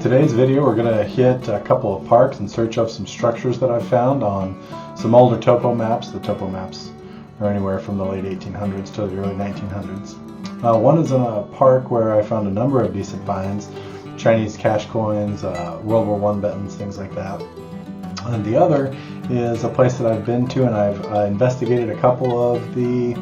today's video, we're going to hit a couple of parks in search of some structures that I've found on some older topo maps. The topo maps are anywhere from the late 1800s to the early 1900s. One is in a park where I found a number of decent finds, Chinese cash coins, World War I buttons, things like that. And the other is a place that I've been to, and I've investigated a couple of the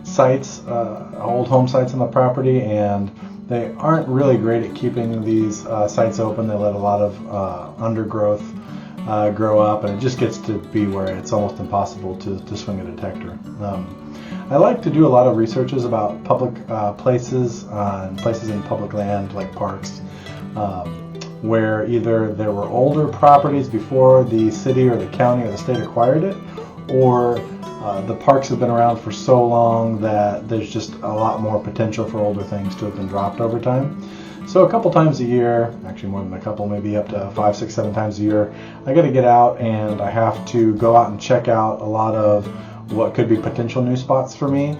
sites, old home sites on the property, and they aren't really great at keeping these sites open. They let a lot of undergrowth grow up, and it just gets to be where it's almost impossible to swing a detector. I like to do a lot of researches about public places and places in public land like parks, where either there were older properties before the city or the county or the state acquired it, or the parks have been around for so long that there's just a lot more potential for older things to have been dropped over time. So a couple times a year, actually more than a couple, maybe up to 5, 6, 7 times a year, I got to get out and I have to go out and check out a lot of what could be potential new spots for me,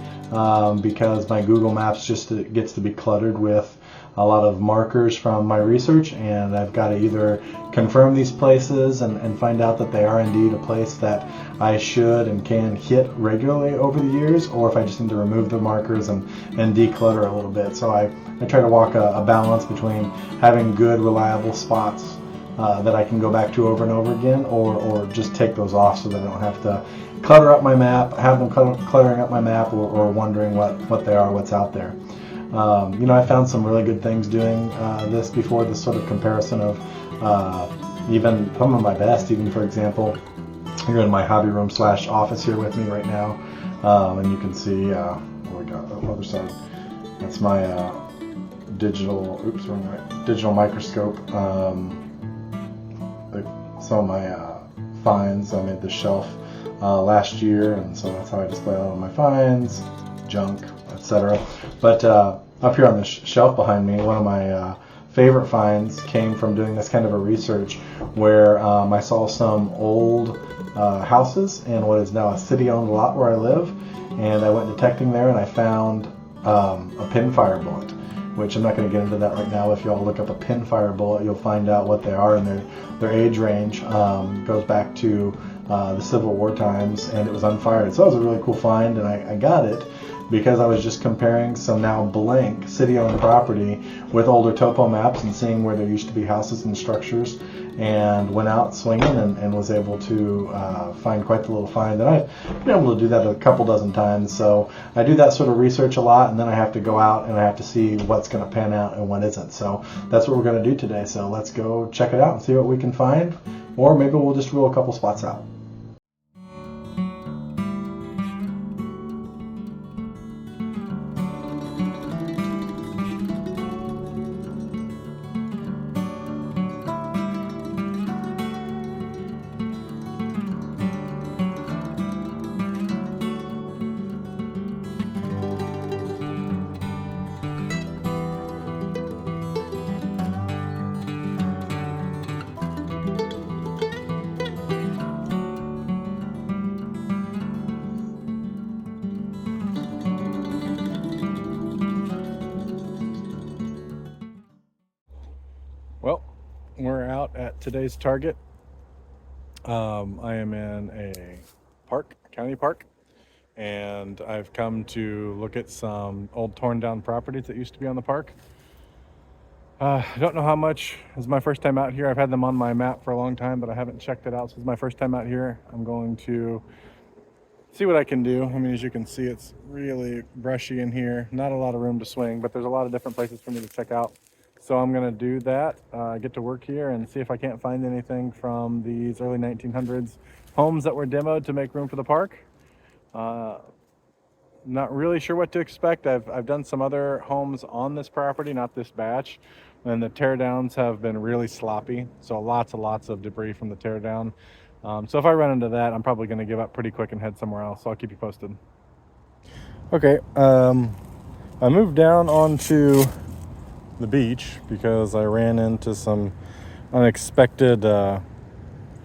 because my Google Maps just gets to be cluttered with a lot of markers from my research, and I've got to either confirm these places and find out that they are indeed a place that I should and can hit regularly over the years, or if I just need to remove the markers and declutter a little bit. So I try to walk a balance between having good, reliable spots that I can go back to over and over again, or just take those off so that I don't have to clutter up my map, have them cluttering up my map, or wondering what they are, what's out there. I found some really good things doing this before, this sort of comparison of even some of my best. Even, for example, you're in my hobby room / office here with me right now, and you can see what we got on the other side. That's my digital microscope. Some of my finds. I made the shelf last year, and so that's how I display all of my finds, junk, etc. But up here on the shelf behind me, one of my favorite finds came from doing this kind of a research where I saw some old houses in what is now a city-owned lot where I live, and I went detecting there, and I found a pinfire bullet, which I'm not going to get into that right now. If you all look up a pinfire bullet, you'll find out what they are, and their age range goes back to the Civil War times, and it was unfired. So it was a really cool find, and I got it because I was just comparing some now blank city-owned property with older topo maps and seeing where there used to be houses and structures, and went out swinging and was able to find quite the little find. And I've been able to do that a couple dozen times. So I do that sort of research a lot, and then I have to go out and I have to see what's going to pan out and what isn't. So that's what we're going to do today. So let's go check it out and see what we can find, or maybe we'll just rule a couple spots out. Well, we're out at today's target. I am in a county park, and I've come to look at some old torn down properties that used to be on the park. I don't know how much. This is my first time out here. I've had them on my map for a long time, but I haven't checked it out. So this is my first time out here. I'm going to see what I can do. I mean, as you can see, it's really brushy in here. Not a lot of room to swing, but there's a lot of different places for me to check out. So I'm going to do that, get to work here and see if I can't find anything from these early 1900s homes that were demoed to make room for the park. Not really sure what to expect. I've done some other homes on this property, not this batch, and the teardowns have been really sloppy. So lots and lots of debris from the teardown. So if I run into that, I'm probably going to give up pretty quick and head somewhere else. So I'll keep you posted. Okay, I moved down onto the beach because I ran into some unexpected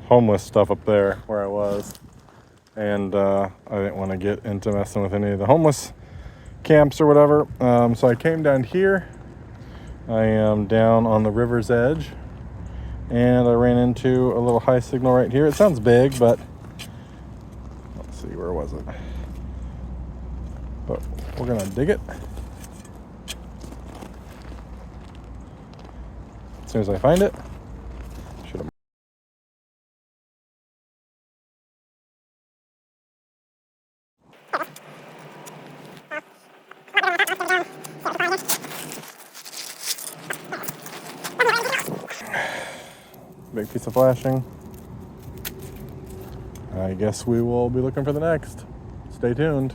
homeless stuff up there where I was, and I didn't want to get into messing with any of the homeless camps or whatever. So I came down here. I am down on the river's edge And I ran into a little high signal right here. It sounds big, but let's see, where was it? But we're gonna dig it. As soon as I find it, should have. Big piece of flashing. I guess we will be looking for the next. Stay tuned.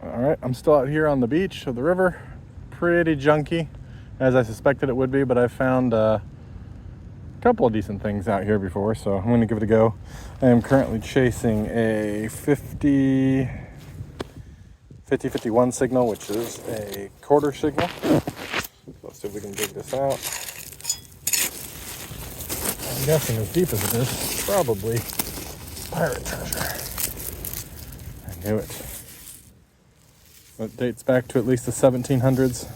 All right, I'm still out here on the beach of the river. Pretty junky, as I suspected it would be, but I found a couple of decent things out here before, so I'm gonna give it a go. I am currently chasing a 50-51 signal, which is a quarter signal. So let's see if we can dig this out. I'm guessing as deep as it is, probably pirate treasure. I knew it. It dates back to at least the 1700s.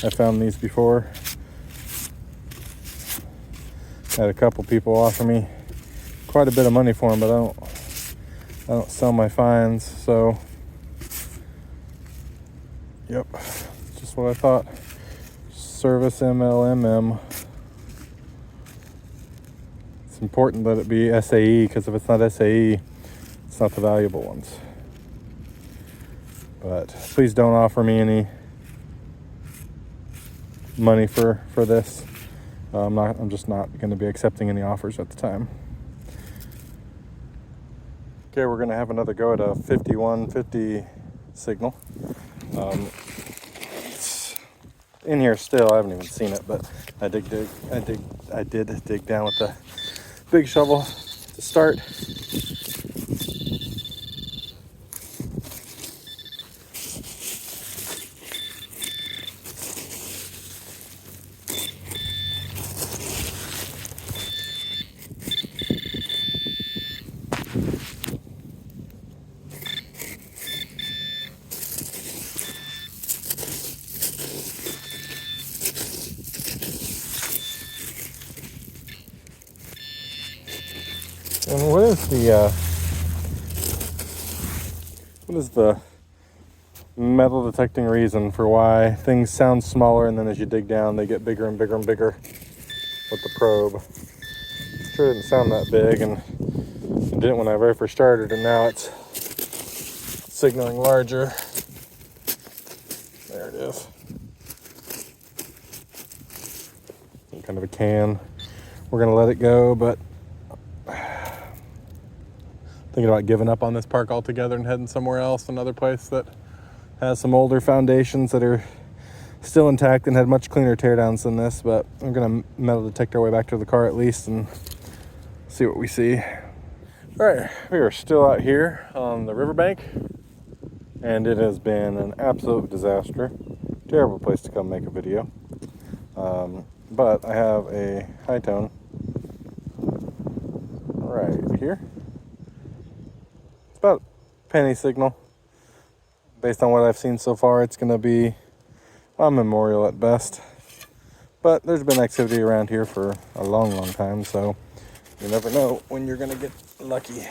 I found these before. Had a couple people offer me quite a bit of money for them, but I don't sell my finds, so yep, just what I thought. Service MLMM. It's important that it be SAE, because if it's not SAE, it's not the valuable ones. But please don't offer me any money for this. I'm just not going to be accepting any offers at the time. Okay, we're going to have another go at a 5150 signal. It's in here still. I haven't even seen it, but I did dig down with the big shovel to start. And what is the metal detecting reason for why things sound smaller, and then as you dig down they get bigger and bigger and bigger with the probe? Sure didn't sound that big, and it didn't when I very first started, and now it's signaling larger. There it is. Some kind of a can. We're gonna let it go, but thinking about giving up on this park altogether and heading somewhere else, another place that has some older foundations that are still intact and had much cleaner teardowns than this. But I'm gonna metal detect our way back to the car at least and see what we see. All right, we are still out here on the riverbank, and it has been an absolute disaster. Terrible place to come make a video. But I have a high tone right here. It's about a penny signal. Based on what I've seen so far, it's going to be a memorial at best. But there's been activity around here for a long, long time, so you never know when you're going to get lucky.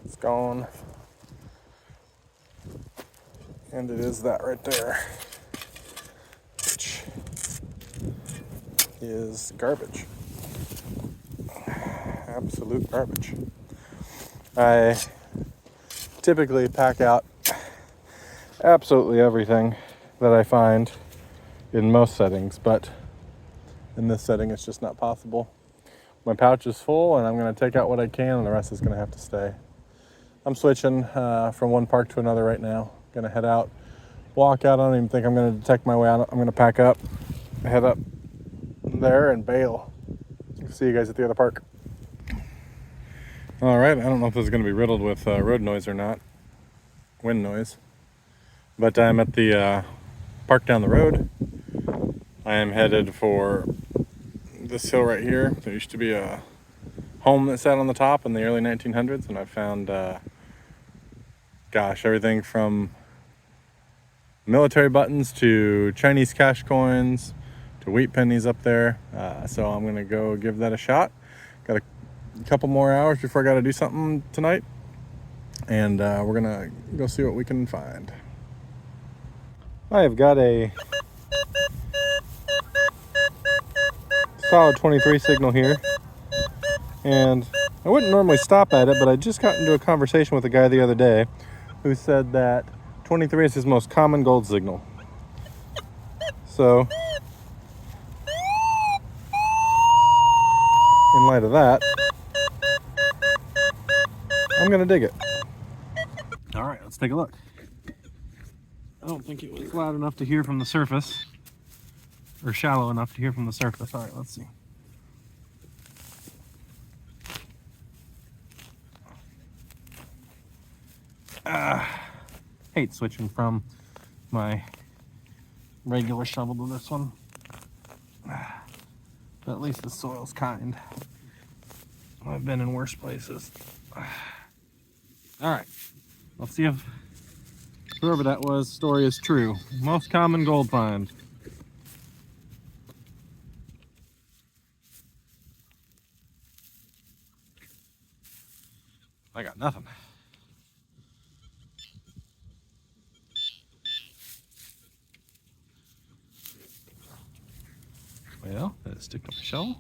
It's gone. And it is that right there, which is garbage. Absolute garbage. I typically pack out absolutely everything that I find in most settings, but in this setting it's just not possible. My pouch is full, and I'm going to take out what I can, and the rest is going to have to stay. I'm switching from one park to another right now. Going to head out, walk out. I don't even think I'm going to detect my way out. I'm going to pack up, head up there, and bail. See you guys at the other park. All right, I don't know if this is going to be riddled with road noise or not, wind noise, but I'm at the park down the road. I am headed for this hill right here. There used to be a home that sat on the top in the early 1900s, and I found, gosh, everything from military buttons to Chinese cash coins to wheat pennies up there. So I'm gonna go give that a shot. Got a couple more hours before I gotta do something tonight, and we're gonna go see what we can find. I have got a solid 23 signal here, and I wouldn't normally stop at it, but I just got into a conversation with a guy the other day who said that 23 is his most common gold signal. So in light of that, I'm gonna dig it. All right, let's take a look. I don't think it was loud enough to hear from the surface, or shallow enough to hear from the surface. All right, let's see. Hate switching from my regular shovel to this one, but at least the soil's kind. I've been in worse places. All right, let's see if whoever that was story is true. Most common gold find. I got nothing. Well, let's stick on the shovel.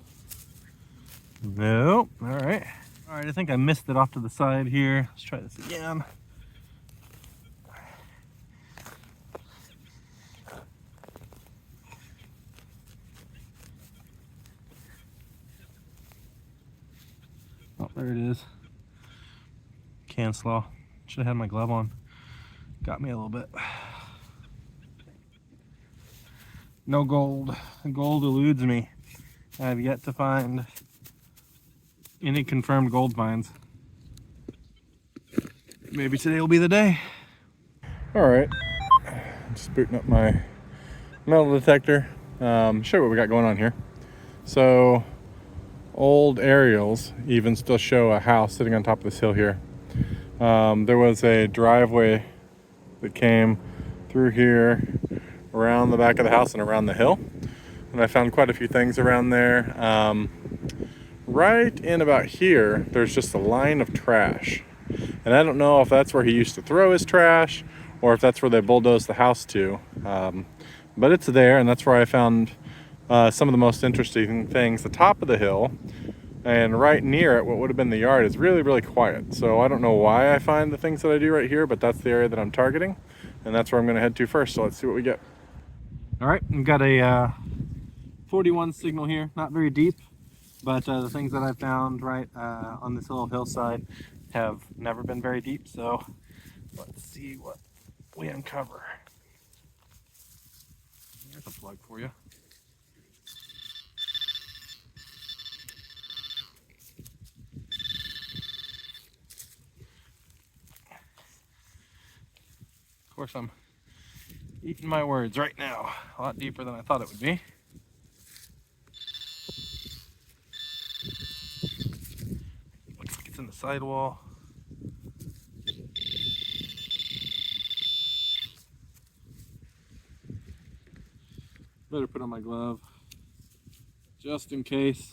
Nope. All right. All right, I think I missed it off to the side here. Let's try this again. Oh, there it is. Can slaw. Should have had my glove on. Got me a little bit. No gold. Gold eludes me. I have yet to find any confirmed gold finds. Maybe today will be the day. All right, just booting up my metal detector. Show you what we got going on here. So old aerials even still show a house sitting on top of this hill here. There was a driveway that came through here, around the back of the house and around the hill, and I found quite a few things around there. Right in about here, there's just a line of trash, and I don't know if that's where he used to throw his trash or if that's where they bulldozed the house to, but it's there, and that's where I found some of the most interesting things. The top of the hill and right near it, what would have been the yard, is really, really quiet. So I don't know why I find the things that I do right here, but that's the area that I'm targeting, and that's where I'm going to head to first. So let's see what we get. All right, we've got a 41 signal here, not very deep, but the things that I found right on this little hillside have never been very deep. So let's see what we uncover. There's a plug for you. Of course, I'm eating my words right now. A lot deeper than I thought it would be. Looks like it's in the sidewall. Better put on my glove just in case.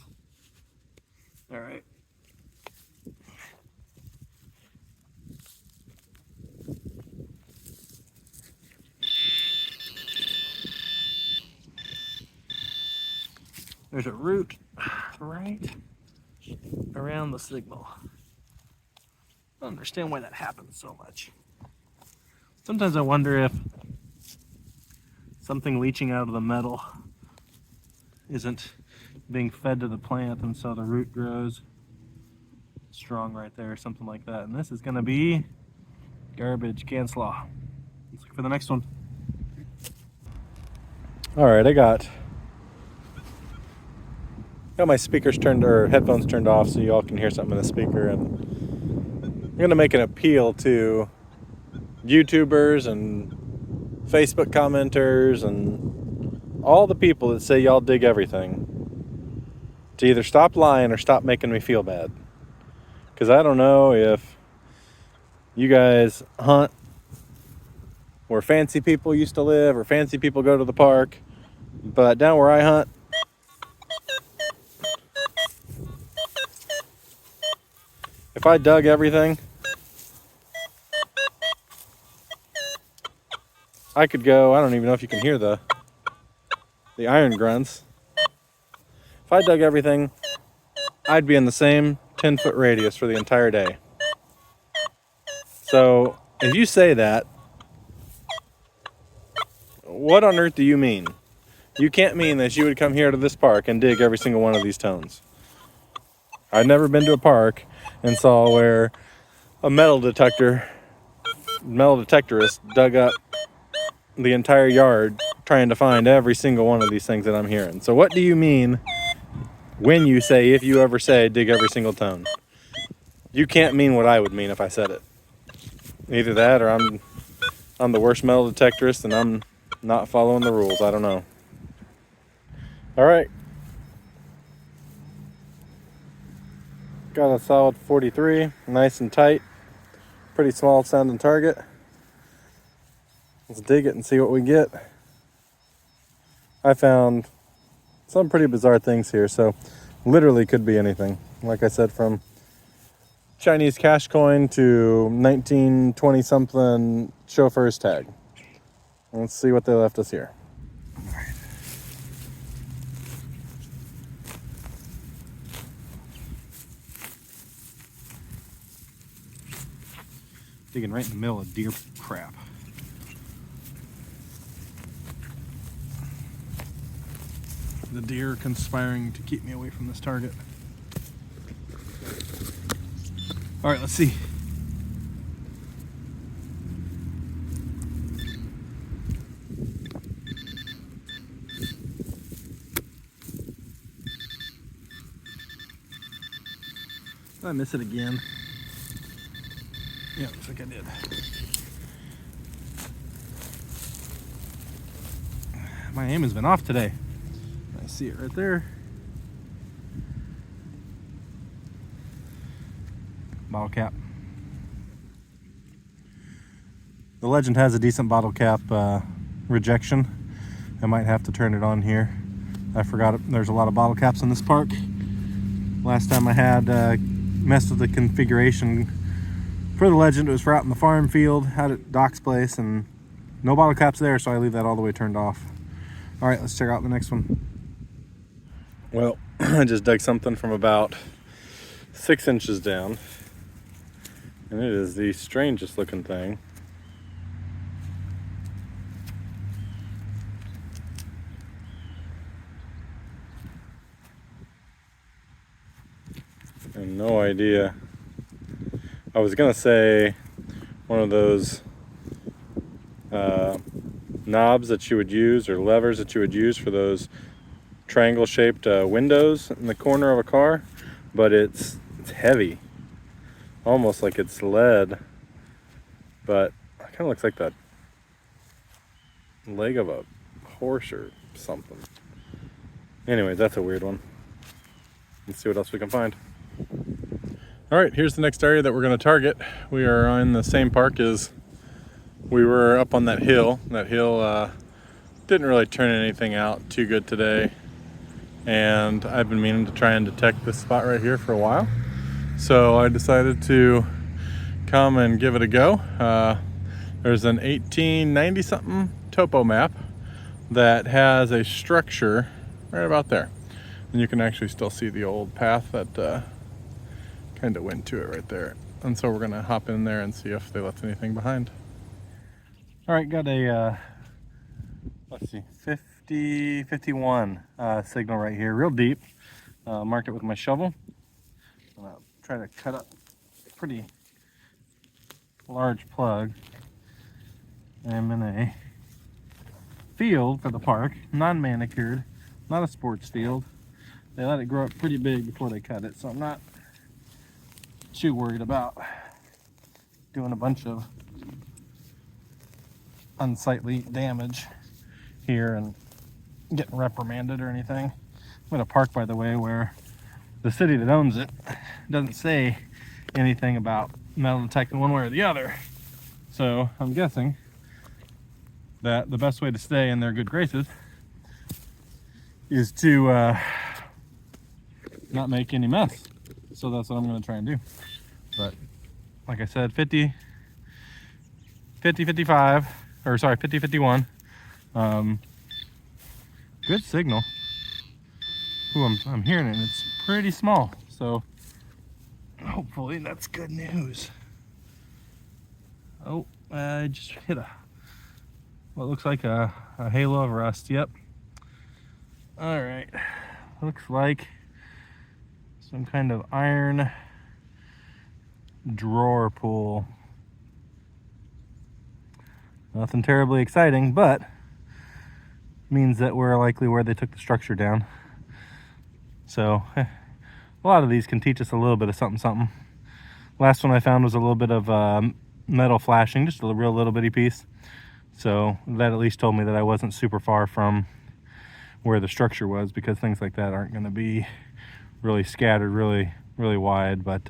All right. There's a root right around the signal. I don't understand why that happens so much. Sometimes I wonder if something leaching out of the metal isn't being fed to the plant, and so the root grows strong right there or something like that. And this is going to be garbage, can slaw. Let's look for the next one. All right, I got my speakers turned, or headphones turned off, so you all can hear something in the speaker. And I'm going to make an appeal to YouTubers and Facebook commenters and all the people that say y'all dig everything to either stop lying or stop making me feel bad. Because I don't know if you guys hunt where fancy people used to live or fancy people go to the park. But down where I hunt, if I dug everything, I could go, I don't even know if you can hear the iron grunts. If I dug everything, I'd be in the same 10-foot radius for the entire day. So if you say that, what on earth do you mean? You can't mean that you would come here to this park and dig every single one of these tones. I've never been to a park and saw where a metal detectorist dug up the entire yard trying to find every single one of these things that I'm hearing. So what do you mean when you say, if you ever say, dig every single tone? You can't mean what I would mean if I said it. Either that or I'm the worst metal detectorist and I'm not following the rules. I don't know. All right. Got a solid 43, nice and tight. Pretty small sounding target. Let's dig it and see what we get. I found some pretty bizarre things here, so literally could be anything. Like I said, from Chinese cash coin to 1920 something chauffeur's tag. Let's see what they left us here. Digging right in the middle of deer crap. The deer are conspiring to keep me away from this target. All right, let's see. Did I miss it again? Yeah, looks like I did. My aim has been off today. I see it right there. Bottle cap. The Legend has a decent bottle cap rejection. I might have to turn it on here. I forgot there's a lot of bottle caps in this park. Last time I had messed with the configuration for the Legend, it was for out in the farm field, out at Doc's place, and no bottle caps there, so I leave that all the way turned off. All right, let's check out the next one. Well, I just dug something from about 6 inches down, and it is the strangest looking thing. I have no idea. I was gonna say one of those knobs that you would use, or levers that you would use for those triangle shaped windows in the corner of a car, but it's heavy, almost like it's lead, but it kind of looks like the leg of a horse or something. Anyway, that's a weird one. Let's see what else we can find. All right, here's the next area that we're going to target. We are in the same park as we were up on that hill. That hill didn't really turn anything out too good today, and I've been meaning to try and detect this spot right here for a while, so I decided to come and give it a go. There's an 1890 something topo map that has a structure right about there, and you can actually still see the old path that kind of went to it right there. And so we're gonna hop in there and see if they left anything behind. All right, got a let's see, 51 signal right here, real deep. Marked it with my shovel. I'm gonna try to cut up a pretty large plug. I'm in a field for the park, non-manicured, not a sports field. They let it grow up pretty big before they cut it, so I'm not too worried about doing a bunch of unsightly damage here and getting reprimanded or anything. I'm at a park, by the way, where the city that owns it doesn't say anything about metal detecting one way or the other. So I'm guessing that the best way to stay in their good graces is to not make any mess. So that's what I'm going to try and do. But like I said, 50, 55, or sorry, 50, 51. Good signal. Ooh, I'm hearing it, and it's pretty small. So hopefully that's good news. Oh, I just hit what looks like a halo of rust. Yep. All right. Looks like some kind of iron drawer pull. Nothing terribly exciting, but means that we're likely where they took the structure down. So a lot of these can teach us a little bit of something. Last one I found was a little bit of metal flashing, just a real little bitty piece. So that at least told me that I wasn't super far from where the structure was, because things like that aren't going to be really scattered really wide. But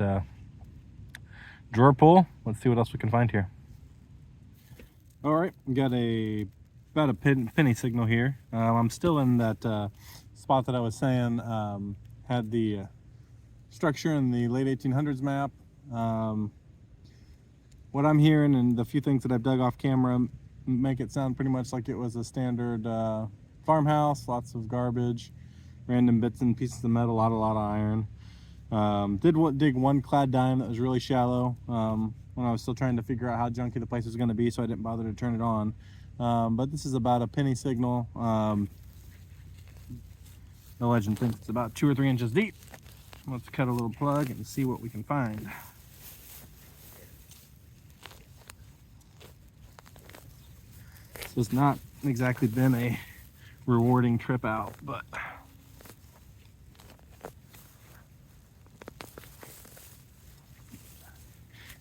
drawer pull, let's see what else we can find here. All right, we got about a penny signal here. I'm still in that spot that I was saying had the structure in the late 1800s map. What I'm hearing and the few things that I've dug off camera make it sound pretty much like it was a standard farmhouse, lots of garbage, random bits and pieces of metal, a lot of iron. Did dig one clad dime that was really shallow when I was still trying to figure out how junky the place was going to be, so I didn't bother to turn it on. But this is about a penny signal. The legend thinks it's about 2 or 3 inches deep. Let's cut a little plug and see what we can find. This has not exactly been a rewarding trip out, but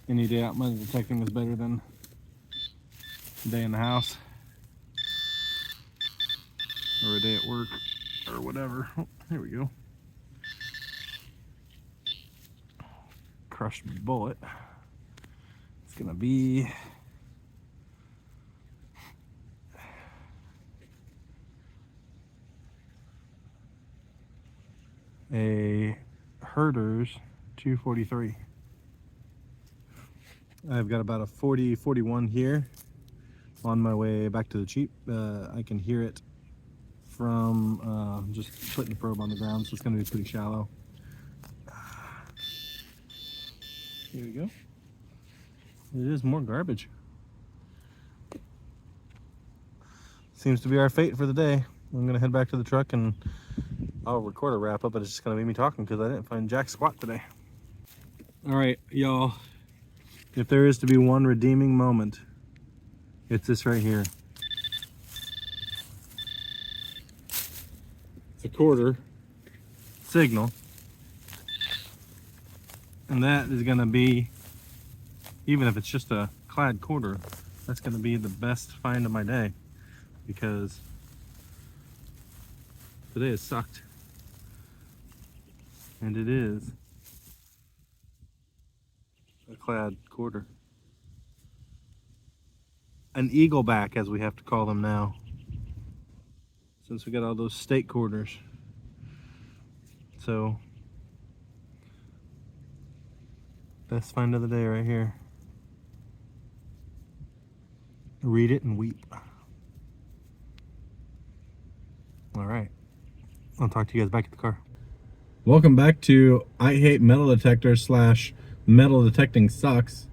any day out metal detecting is better than a day in the house or a day at work or whatever. Oh, here we go. Crushed bullet. It's gonna be a Herder's 243. I've got about a 40-41 here on my way back to the Jeep. I can hear it from just putting the probe on the ground, so it's going to be pretty shallow. Here we go. It is more garbage. Seems to be our fate for the day. I'm going to head back to the truck and I'll record a wrap up, but it's just going to be me talking because I didn't find jack squat today. All right, y'all. If there is to be one redeeming moment, it's this right here. It's a quarter signal. And that is going to be, even if it's just a clad quarter, that's going to be the best find of my day, because today has sucked. And it is a clad quarter. An eagleback, as we have to call them now, since we got all those state quarters. So, best find of the day right here. Read it and weep. All right, I'll talk to you guys back at the car. Welcome back to I Hate Metal Detector / Metal Detecting Sucks.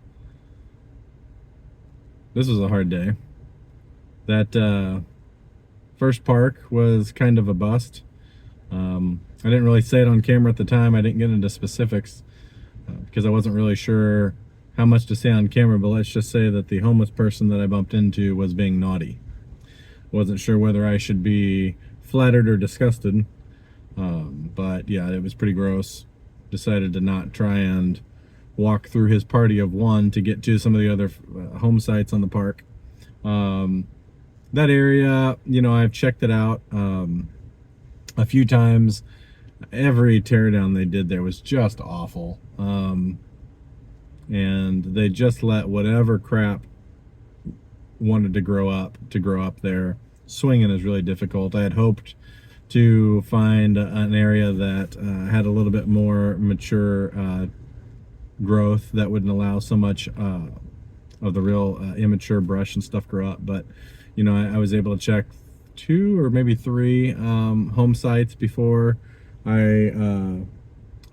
This was a hard day. That first park was kind of a bust. I didn't really say it on camera at the time. I didn't get into specifics because I wasn't really sure how much to say on camera, but let's just say that the homeless person that I bumped into was being naughty. Wasn't sure whether I should be flattered or disgusted, but yeah, it was pretty gross. Decided to not try and walk through his party of one to get to some of the other home sites on the park. That area, you know, I've checked it out a few times. Every teardown they did there was just awful. And they just let whatever crap wanted to grow up there. Swinging is really difficult. I had hoped to find an area that had a little bit more mature growth that wouldn't allow so much of the real immature brush and stuff grow up. But you know, I was able to check 2 or maybe 3 home sites before I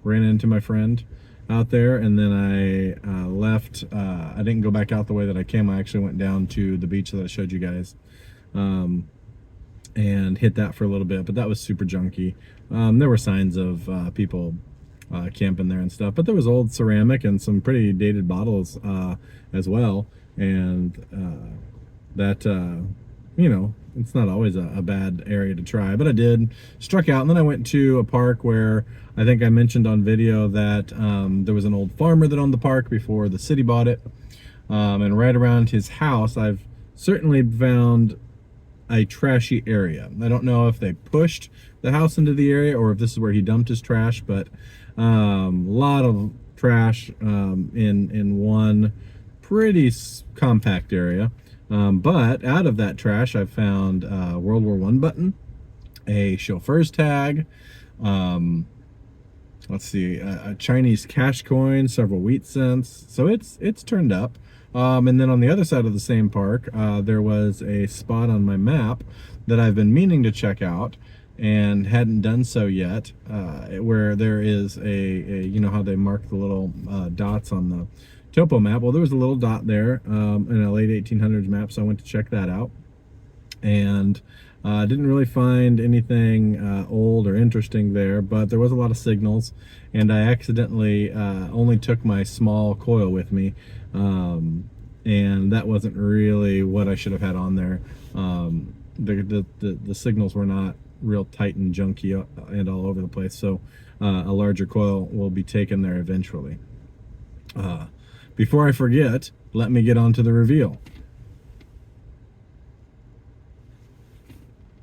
ran into my friend out there, and then I left. I didn't go back out the way that I came. I actually went down to the beach that I showed you guys and hit that for a little bit, but that was super junky. There were signs of people camping there and stuff, but there was old ceramic and some pretty dated bottles as well, and that you know, it's not always a bad area to try. But I struck out, and then I went to a park where I think I mentioned on video that there was an old farmer that owned the park before the city bought it, and right around his house I've certainly found a trashy area. I don't know if they pushed the house into the area or if this is where he dumped his trash, but a lot of trash in one pretty compact area. But out of that trash, I found a World War I button, a chauffeur's tag, let's see, a Chinese cash coin, several wheat cents. So it's turned up. And then on the other side of the same park, there was a spot on my map that I've been meaning to check out and hadn't done so yet, where there is a you know how they mark the little dots on the topo map. Well, there was a little dot there in a late 1800s map, so I went to check that out, and didn't really find anything old or interesting there, but there was a lot of signals, and I accidentally only took my small coil with me, and that wasn't really what I should have had on there. The signals were not real tight and junky and all over the place, so a larger coil will be taken there eventually. Before I forget, let me get on to the reveal.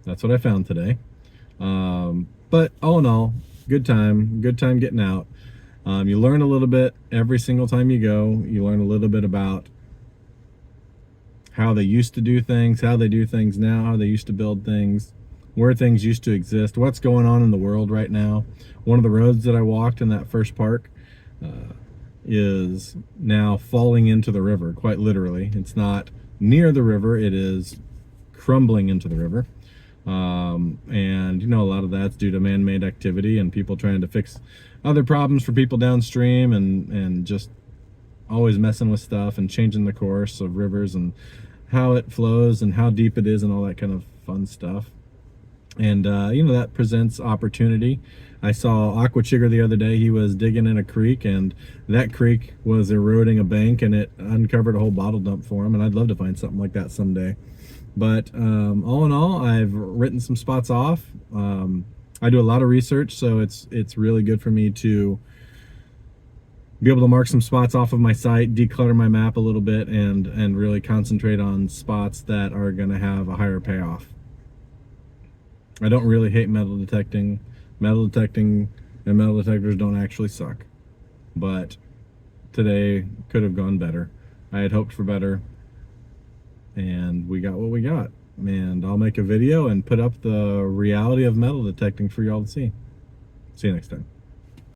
That's what I found today. But all in all, good time getting out. You learn a little bit every single time you go. You learn a little bit about how they used to do things, how they do things now, how they used to build things, where things used to exist, what's going on in the world right now. One of the roads that I walked in that first park is now falling into the river, quite literally. It's not near the river, it is crumbling into the river. And you know, a lot of that's due to man-made activity and people trying to fix other problems for people downstream, and just always messing with stuff and changing the course of rivers and how it flows and how deep it is and all that kind of fun stuff. And you know, that presents opportunity. I saw Aqua Chigger the other day. He was digging in a creek, and that creek was eroding a bank, and it uncovered a whole bottle dump for him, and I'd love to find something like that someday. But all in all, I've written some spots off. I do a lot of research, so it's really good for me to be able to mark some spots off of my site, declutter my map a little bit, and really concentrate on spots that are going to have a higher payoff. I don't really hate metal detecting. Metal detecting and metal detectors don't actually suck. But today could have gone better. I had hoped for better, and we got what we got. And I'll make a video and put up the reality of metal detecting for y'all to see. See you next time.